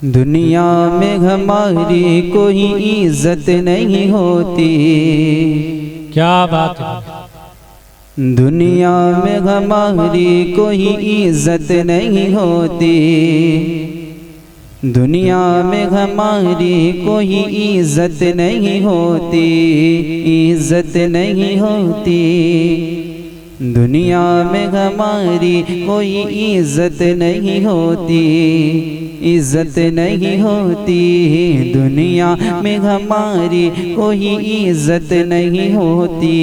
दुनिया में हमारी कोई इज्जत नहीं होती। क्या बात है। दुनिया में हमारी कोई इज्जत नहीं होती। दुनिया में हमारी कोई इज्जत नहीं होती। इज्जत नहीं होती। दुनिया में हमारी कोई इज्जत नहीं होती। इज्जत नहीं होती। दुनिया में हमारी कोई इज्जत नहीं होती।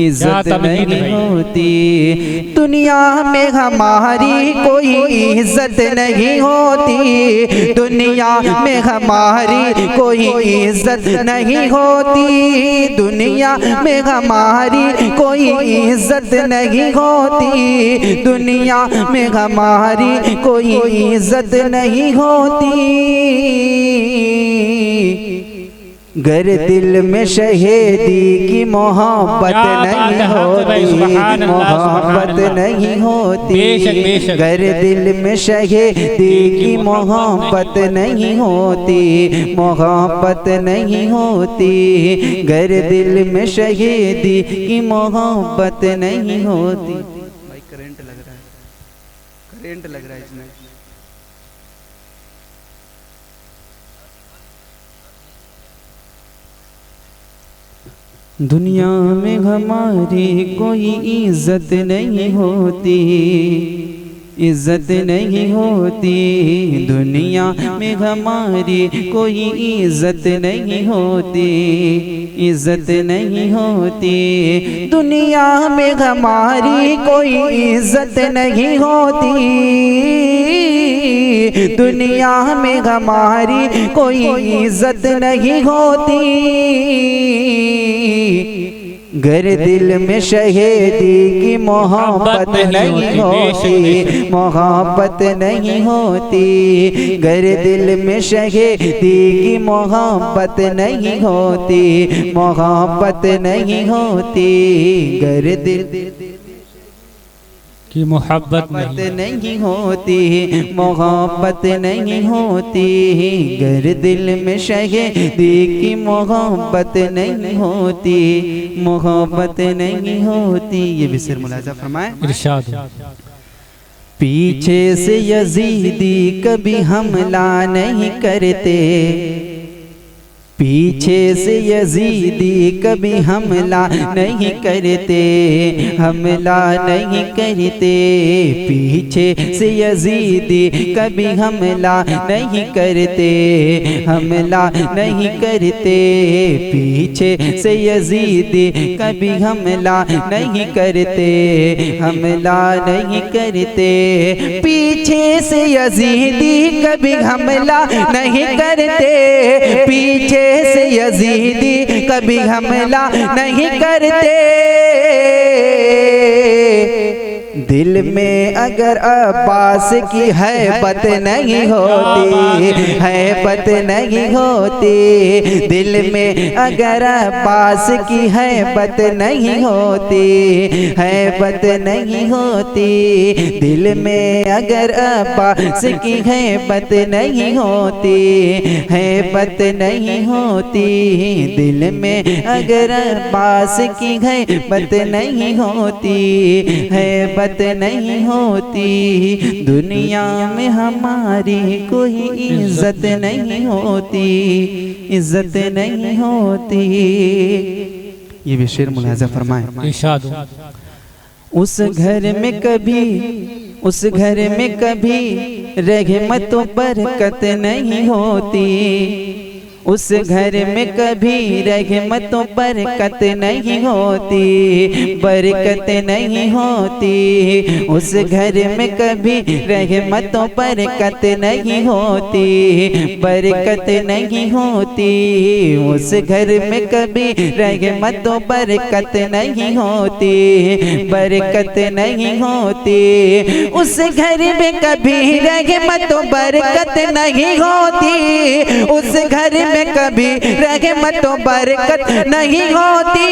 इज्जत नहीं होती। दुनिया में हमारी कोई इज्जत नहीं होती। दुनिया में हमारी कोई इज्जत नहीं होती। दुनिया में हमारी कोई इज्जत नहीं होती। दुनिया में हमारी कोई इज्जत नहीं होती। गर दिल में शहीदी की मोहब्बत नहीं होती। मोहब्बत नहीं होती। गर दिल में शहीदी की मोहब्बत नहीं होती। मोहब्बत नहीं होती। गर दिल में शहीदी की मोहब्बत नहीं होती। भाई करंट लग रहा है। करंट लग रहा है इसमें। दुनिया में हमारी कोई इज्जत नहीं होती। इज्जत नहीं होती। दुनिया में हमारी कोई इज्जत नहीं होती। इज्जत नहीं होती। दुनिया में हमारी कोई इज्जत नहीं होती। दुनिया में हमारी कोई इज्जत नहीं होती। गर दिल में शहीदी की मोहब्बत नहीं होती। मोहब्बत नहीं होती। गर दिल में शहीदी की मोहब्बत नहीं होती। मोहब्बत नहीं होती। गर दिल की मोहब्बत नहीं होती। मोहब्बत नहीं होती। गर दिल में शहीदी की मोहब्बत नहीं होती। मोहब्बत नहीं होती। ये भी सिर मुलाजा फरमाए। इरशाद। पीछे से यजीदी कभी हमला नहीं करते। पीछे से यजीदी कभी हमला नहीं करते। हमला नहीं करते। पीछे से यजीदी कभी हमला नहीं करते। हमला नहीं करते। पीछे से यजीदी कभी हमला नहीं करते। हमला नहीं करते। पीछे से यजीदी कभी हमला नहीं करते। पीछे से यजीदी कभी हमला नहीं करते। दिल में अगर अब्बास की हैबत नहीं होती। हैबत नहीं होती। दिल में अगर अब्बास की हैबत नहीं होती। हैबत नहीं होती। दिल में अगर अब्बास की हैबत नहीं होती। हैबत नहीं होती। दिल में अगर अब्बास की हैबत नहीं होती। हैबत नहीं होती। दुनिया में हमारी कोई इज्जत नहीं होती। इज्जत नहीं होती। ये भी शेर मुलाजा फरमाए। इरशाद। उस घर में कभी उस घर में कभी रहमतों बरकत नहीं होती। उस घर में कभी रहमतों बरकत नहीं होती। बरकत नहीं होती। उस घर में कभी रहमतों बरकत नहीं होती। बरकत नहीं होती। उस घर में कभी रहमतों बरकत नहीं होती। बरकत नहीं होती। उस घर में कभी रहमतों बरकत नहीं होती। उस घर में कभी रहमतों बरकत नहीं होती।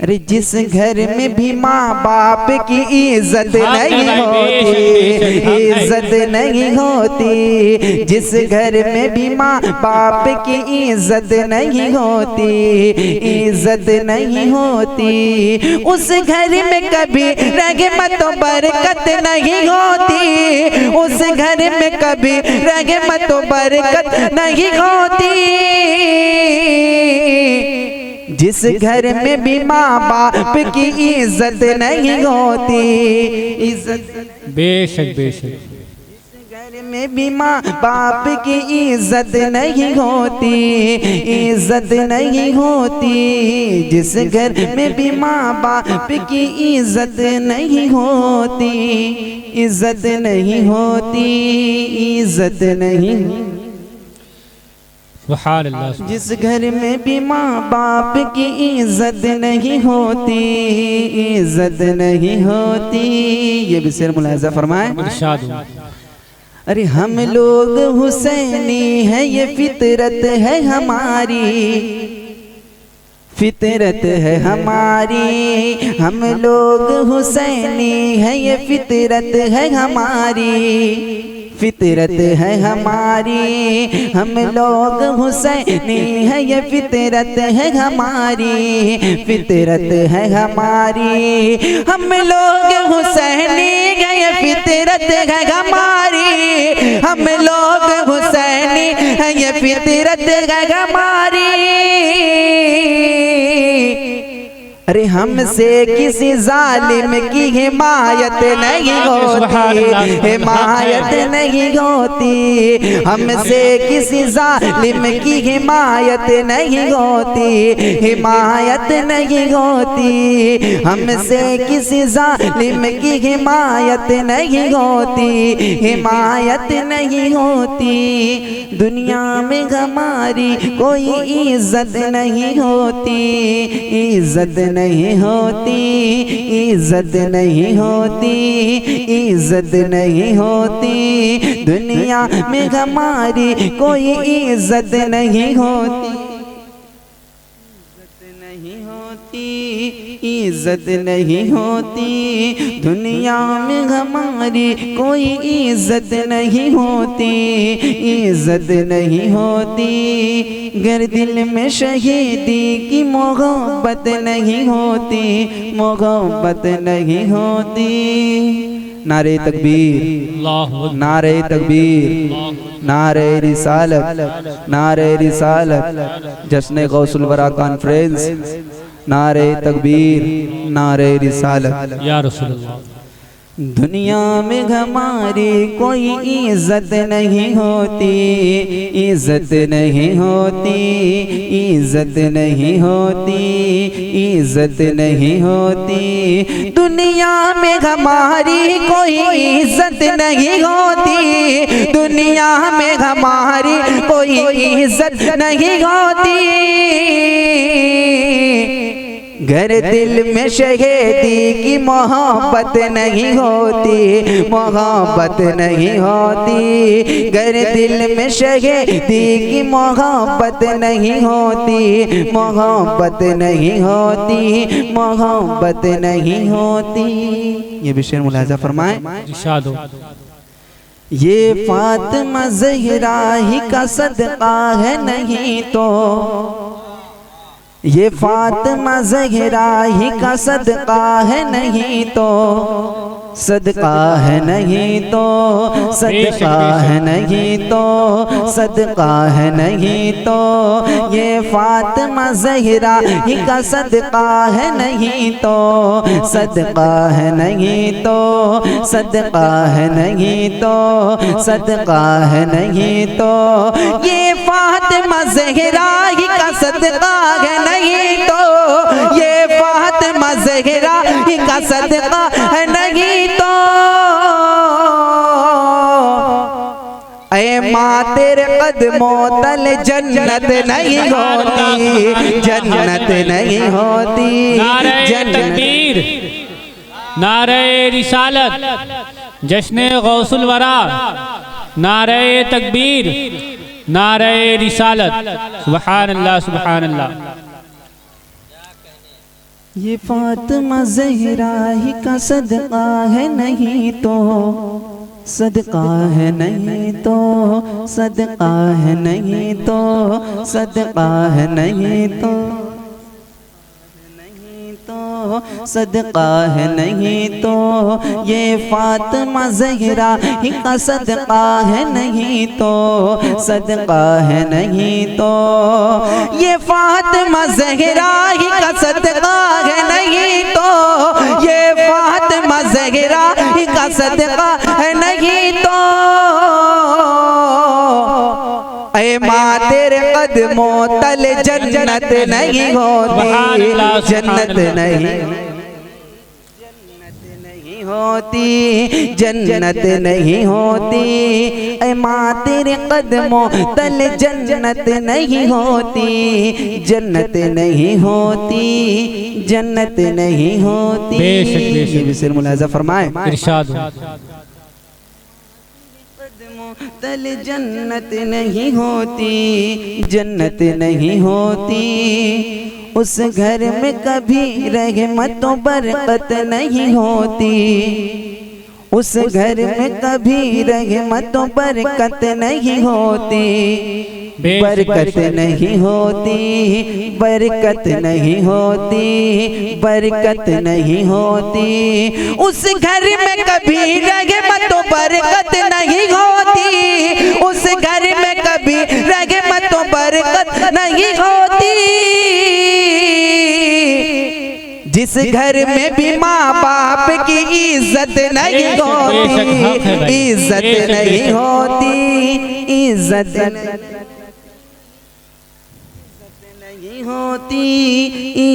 अरे जिस घर में भी माँ बाप की इज्जत नहीं होती, इज्जत नहीं होती, जिस घर में भी माँ बाप की इज्जत नहीं होती, इज्जत नहीं होती, उस घर में कभी रहमत व बरकत नहीं होती, उस घर में कभी रहमत व बरकत नहीं होती। जिस घर में भी माँ बाप की इज्जत नहीं होती, इज्जत बेशक बेशक, घर में भी माँ बाप की इज्जत नहीं होती, इज्जत नहीं होती, जिस घर में भी माँ बाप की इज्जत नहीं होती, इज्जत नहीं होती, इज्जत नहीं। सुभान अल्लाह। जिस घर में भी माँ बाप की इज्जत नहीं होती, इज्जत नहीं होती। ये भी शेर मुलाहिजा फरमाए। इरशाद हो। अरे हम लोग हुसैनी है, ये फितरत है हमारी, फितरत है हमारी, हम लोग हुसैनी है, ये फितरत है हमारी, फितरत है हमारी, हम लोग हुसैनी है, ये फितरत है हमारी, फितरत है हमारी, हम लोग हुसैनी है, ये फितरत है हमारी, हम लोग हुसैनी है, ये फितरत है हमारी। अरे हमसे किसी जालिम की हिमायत नहीं होती, हिमायत नहीं होती, हमसे किसी जालिम की हिमायत नहीं होती, हिमायत नहीं होती, हमसे किसी जालिम की हिमायत नहीं होती, हिमायत नहीं होती। दुनिया में हमारी कोई इज्जत नहीं होती, इज्जत नहीं होती, इज्जत नहीं होती, इज्जत नहीं होती, दुनिया में हमारी कोई इज्जत नहीं होती, इज्जत नहीं होती, दुनिया में हमारी कोई इज्जत नहीं होती, इज्जत नहीं होती। गर दिल में शहीदी की मोहब्बत नहीं होती, मोहब्बत नहीं होती। नारे तकबीर, नारे तकबीर, नारे रिसालत, नारे रिसालत, जश्न गौसुल वरा कॉन्फ्रेंस, नारे तकबीर, नारे रिसालत या रसूलल्लाह। दुनिया में हमारी कोई इज्जत नहीं होती, इज्जत नहीं होती, इज्जत नहीं होती, इज्जत नहीं होती, दुनिया में हमारी कोई इज्जत नहीं होती, दुनिया में हमारी कोई इज्जत नहीं होती। घर दिल में शहीदी की मोहब्बत नहीं होती, मोहब्बत नहीं होती, घर दिल में शहीदी की मोहब्बत नहीं होती, मोहब्बत नहीं होती, मोहब्बत नहीं होती। ये भी शेर मुलाहिजा फरमाए। इरशाद हो। ये फातिमा ज़हरा ही का सदका है नहीं तो, ये फातिमा ज़हरा ही का सदका है नहीं तो, सदका है नहीं तो, सदका है नहीं तो, सदका है नहीं तो, ये फातिमा ज़हरा ही का सदका है नहीं तो, सदका है नहीं तो, सदका है नहीं तो, सदका है नहीं तो, ये फातिमा ज़हरा ही का सदका है नहीं तो, ये फातिमा ज़हरा ही का सदका है नहीं तो। ऐ माँ तेरे कदमों तले जन्नत नहीं होती, जन्नत नहीं होती, तकबीर, नारे रिसालत, जश्न गौसुल वरा, नारे तकबीर, नारे रिसालत। सुभान अल्लाह, सुभान अल्लाह। ये फातिमा ज़हरा ही का सदका है, नहीं तो सदका है, नहीं तो सदका है, नहीं तो सदका है, नहीं तो सदका है, नहीं तो ये फातिमा ज़हरा ही का सदका है, नहीं तो सदका है, नहीं तो ये फातिमा ज़हरा ही का सदका है, नहीं तो ये फातिमा ज़हरा ही का सदका है, नहीं तो ऐ माँ तेरे कदमों तल जन्नत नहीं होती, जन्नत नहीं होती, जन्नत नहीं होती। ऐ माँ तेरे कदमों तल जन्नत नहीं होती, जन्नत नहीं होती, जन्नत नहीं होती। ये भी सिर मुलाज़ा फरमाए। इरशाद तल जन्नत नहीं होती, जन्नत नहीं होती। उस घर में कभी रहमतों बरकत नहीं होती, उस घर में कभी रहमतों बरकत नहीं होती, बरकत नहीं होती, बरकत नहीं होती, बरकत नहीं होती। उस घर में कभी रहमतों बरकत नहीं होती, उस घर में कभी रहमतों बरकत नहीं होती। जिस घर में भी माँ बाप की इज्जत नहीं होती, इज्जत नहीं होती, इज्जत नहीं होती,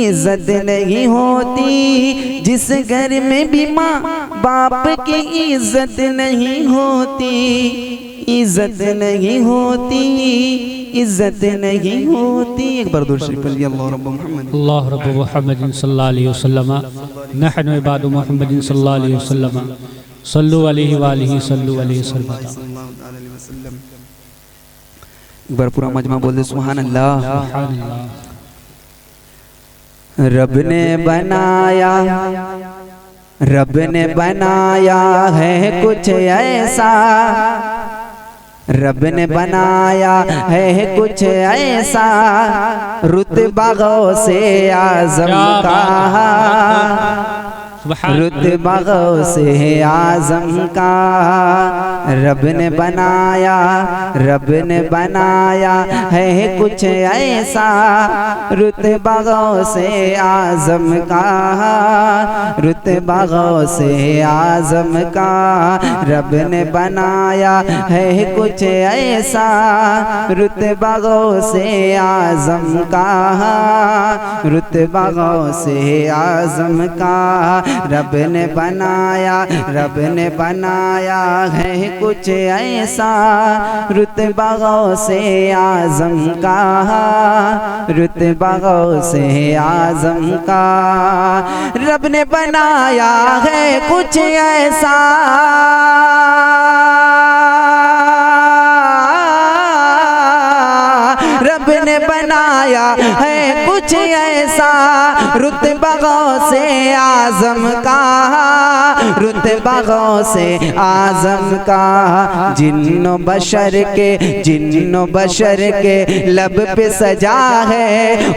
इज्जत नहीं होती। जिस घर में भी माँ बाप की इज्जत नहीं होती, इज्जत नहीं होती, इज्जत नहीं होती। एक बार दूर शरीफ पढ़िए। अल्लाह रब्ब मोहम्मद, अल्लाह रब्ब मोहम्मद सल्लल्लाहु अलैहि वसल्लम, नहनु इबादु मोहम्मद सल्लल्लाहु अलैहि वसल्लम, सल्लु अलैहि व आलिहि सल्लु अलैहि वसल्लम। एक बार पूरा मजमा बोल दे सुभान अल्लाह। रब ने बनाया, रब ने बनाया है कुछ ऐसा, रब ने बनाया है कुछ ऐसा, रुतबा गौसे आज़म का, रुतबा गौसे आज़म का। रब ने बनाया, रब ने बनाया है कुछ ऐसा, रुतबा गौसे आज़म का, रुतबा गौसे आज़म का। रब ने बनाया है कुछ ऐसा, रुतबा गौसे आज़म का, रुतबा गौसे आज़म का। रब ने बनाया, रब ने बनाया है कुछ ऐसा, रुतबा गौसे आज़म का, रुतबा गौसे आज़म का। रब ने बनाया है कुछ ऐसा, रब ने बनाया है कुछ ऐसा, रुतबा गौसे आज़म का, रुतबा गौसे आज़म का। जिन्नो बशर के, जिन्नो बशर के लब पे सजा है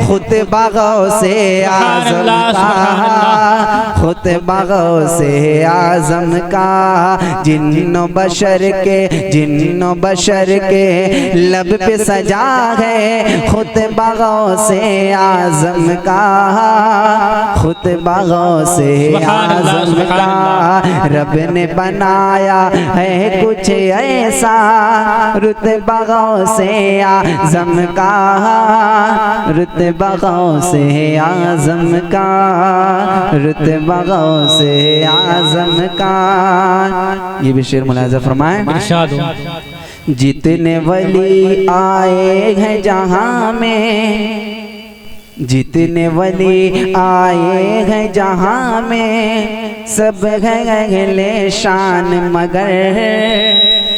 खुतबा गौसे आज़म का, खुतबा गौसे आज़म का। जिन्नो बशर के, जिन्नो बशर के लब पे सजा है खुतबा गौसे आज़म का, खुतबा गौसे आज़म का। रब ने बनाया है कुछ ऐसा, रुतबा गौसे आज़म का, रुतबा गौसे आज़म का, रुतबा गौसे आज़म का। ये भी शेर मुलाज़ा फरमाए। जितने वली आए हैं जहाँ में, जितने वली आए हैं जहाँ में, सब है शान मगर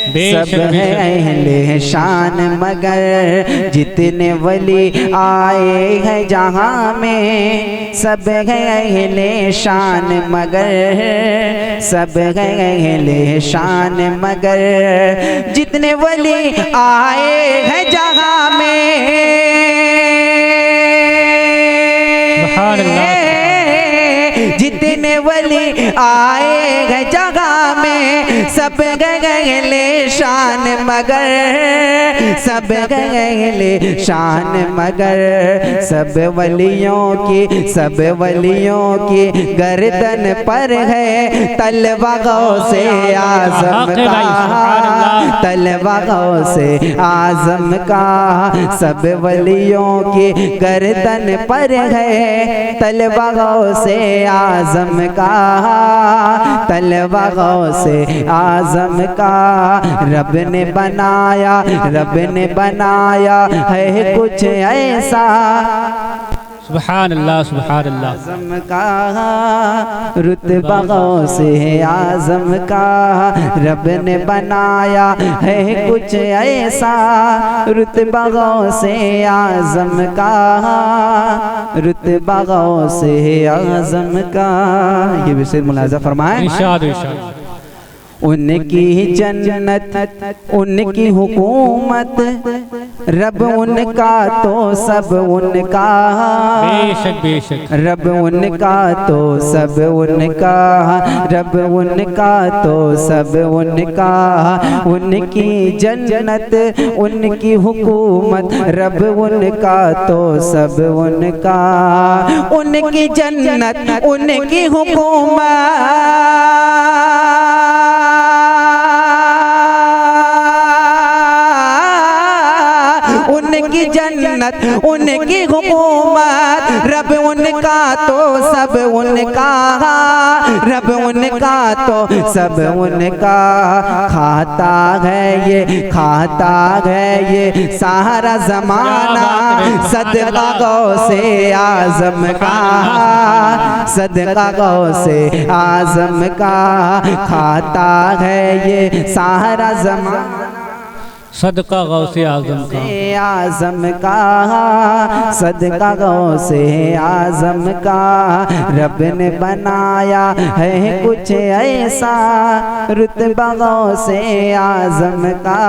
सब है अहले शान मगर जितने वली आए हैं जहाँ में सब है अहले शान मगर सब है अहले शान मगर जितने वली आए हैं जहाँ में जितने वली आए हैं जगह में सब गए शान मगर सब गए शान मगर सब वलियों की गर्दन पर है तलवा गौसे आज़म का तलवा गौसे आज़म का सब वलियों की गर्दन पर है तलवा गौसे आज़म का तलवा गौसे आज़म का रब ने बनाया है कुछ ऐसा सुभान अल्लाह सुभान अल्लाह। आज़म का रुतबा गौसे आज़म का रब ने बनाया है कुछ ऐसा रुतबा गौसे आज़म का रुतबा गौसे आज़म का। ये विशेष मुलाज़ा फरमाए इरशाद इरशाद। उनकी जन्नत उनकी हुकूमत रब उनका तो सब उनका बेशक बेशक रब उनका तो सब उनका रब उनका तो सब उनका उनकी जन्नत उनकी हुकूमत रब उनका तो सब उनका उनकी जन्नत उनकी हुकूमत उनकी जन्नत उनकी हुकूमत रब उनका तो सब उनका रब उनका तो सब उनका खाता है ये सारा ज़माना सदका गौसे आज़म का सदका गौसे आज़म का खाता है ये सारा ज़माना सदका गौसे आज़म का आज़म का सदका गौसे आज़म का रब ने बनाया है कुछ ऐसा रुतबा गौसे आज़म का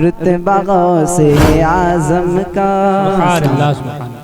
रुतबा गौसे आज़म का। सुभान अल्लाह सुभान।